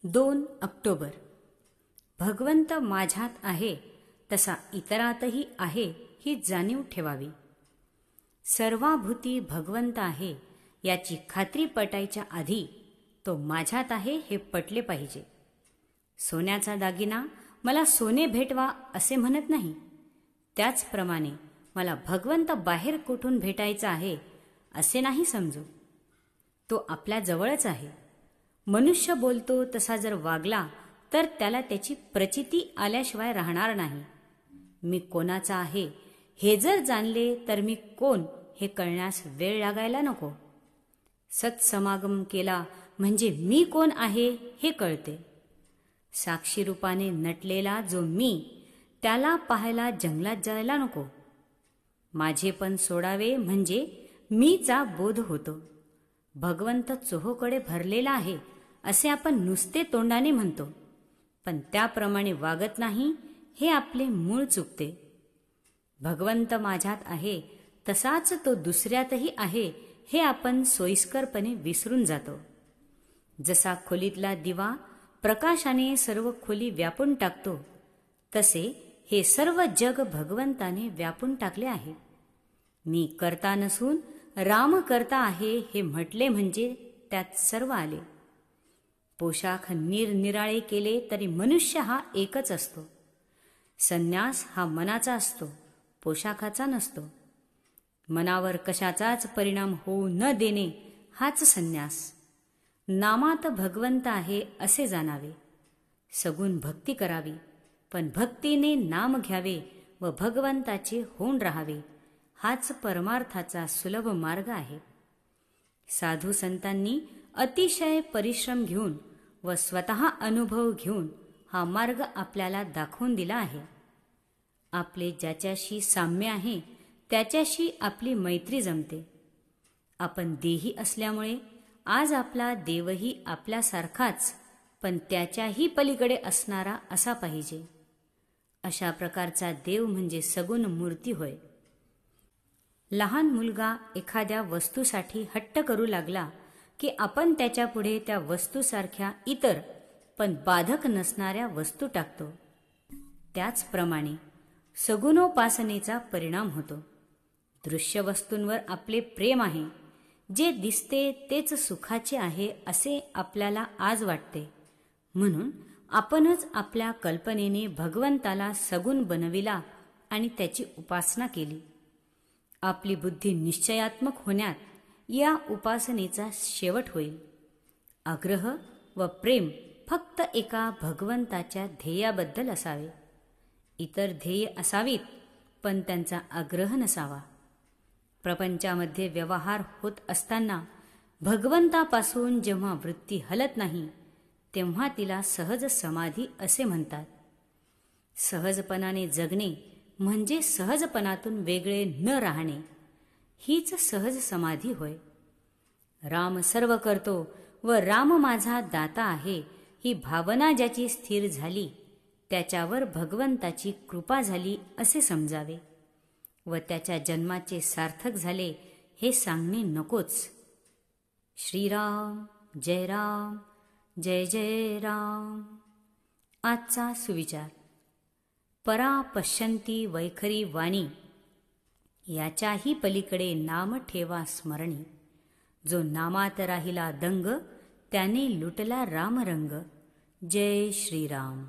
2 October. भगवंत माझ्यात आहे तसा इतरातही आहे ही जाणीव ठेवावी. सर्वाभूती भगवंत आहे याची खात्री पटायच्या आधी तो माझ्यात आहे हे पटले पाहिजे. सोन्याचा दागिना मला सोने भेटवा असे म्हणत नाही, त्याचप्रमाणे मला भगवंत बाहेर कुठून भेटायचा आहे असे नाही समजू. तो आपल्या जवळच आहे. मनुष्य बोलतो तसा जर वागला तर त्याला त्याची प्रचिती आल्याशिवाय राहणार नाही. मी कोणाचा आहे हे जर जाणले तर मी कोण हे कळण्यास वेळ लागायला नको. सत्समागम केला म्हणजे मी कोण आहे हे कळते. साक्षी रूपाने नटलेला जो मी त्याला पाहायला जंगलात जायला नको. माझेपण सोडावे म्हणजे मीचा बोध होतो. भगवंत चोहोकडे भरलेला आहे असे आपण नुसते तोंडाने म्हणतो, पण त्याप्रमाणे वागत नाही हे आपले मूळ चुकते. भगवंत माझ्यात आहे तसाच तो दुसऱ्यातही आहे हे आपण सोयीस्करपणे विसरून जातो. जसा खोलीतला दिवा प्रकाशाने सर्व खोली व्यापून टाकतो, तसे हे सर्व जग भगवंताने व्यापून टाकले आहे. मी करता नसून राम करता आहे हे म्हटले म्हणजे त्यात सर्व आले. पोशाख निरनिराळे केले तरी मनुष्य हा एकच असतो. संन्यास हा मनाचा असतो, पोशाखाचा नसतो. मनावर कशाचाच परिणाम होऊ न देणे हाच संन्यास. नामात भगवंत आहे असे जाणावे. सगुण भक्ती करावी, पण भक्तीने नाम घ्यावे व भगवंताचे होऊन राहावे, हाच परमार्थाचा सुलभ मार्ग आहे. साधू संतांनी अतिशय परिश्रम घेऊन व स्वतः अनुभव घेऊन हा मार्ग आपल्याला दाखवून दिला आहे. आपले ज्याच्याशी साम्य आहे त्याच्याशी आपली मैत्री जमते. आपण देही असल्यामुळे आज आपला देवही आपल्यासारखाच पण त्याच्याही पलीकडे असणारा असा पाहिजे. अशा प्रकारचा देव म्हणजे सगुण मूर्ती होय. लहान मुलगा एखाद्या वस्तूसाठी हट्ट करू लागला की आपण त्याच्यापुढे त्या वस्तूसारख्या इतर पण बाधक नसणाऱ्या वस्तू टाकतो. त्याचप्रमाणे सगुणोपासनेचा परिणाम होतो. दृश्य वस्तूंवर आपले प्रेम आहे. जे दिसते तेच सुखाचे आहे असे आपल्याला आज वाटते, म्हणून आपणच आपल्या कल्पनेने भगवंताला सगुण बनविला आणि त्याची उपासना केली. आपली बुद्धी निश्चयात्मक होण्यात या उपासनेचा शेवट होईल. आग्रह व प्रेम फक्त एका भगवंताच्या ध्येयाबद्दल असावे. इतर ध्येय असावीत पण त्यांचा आग्रह नसावा. प्रपंचामध्ये व्यवहार होत असताना भगवंतापासून जेव्हा वृत्ती हलत नाही तेव्हा तिला सहज समाधी असे म्हणतात. सहजपणाने जगणे म्हणजे सहजपणातून वेगळे न राहणे, हीच सहज समाधी होय. राम सर्व करतो व राम माझा दाता आहे ही भावना ज्याची स्थिर झाली त्याच्यावर भगवंताची कृपा झाली असे समजावे व त्याच्या जन्माचे सार्थक झाले हे सांगणे नकोच. श्रीराम जय राम जय जय राम. आजचा सुविचार. परा पश्यंती वैखरी वाणी, याच्याही पलीकडे नाम ठेवा स्मरणी. जो नामात राहिला दंग त्याने लुटला रामरंग. जय श्रीराम.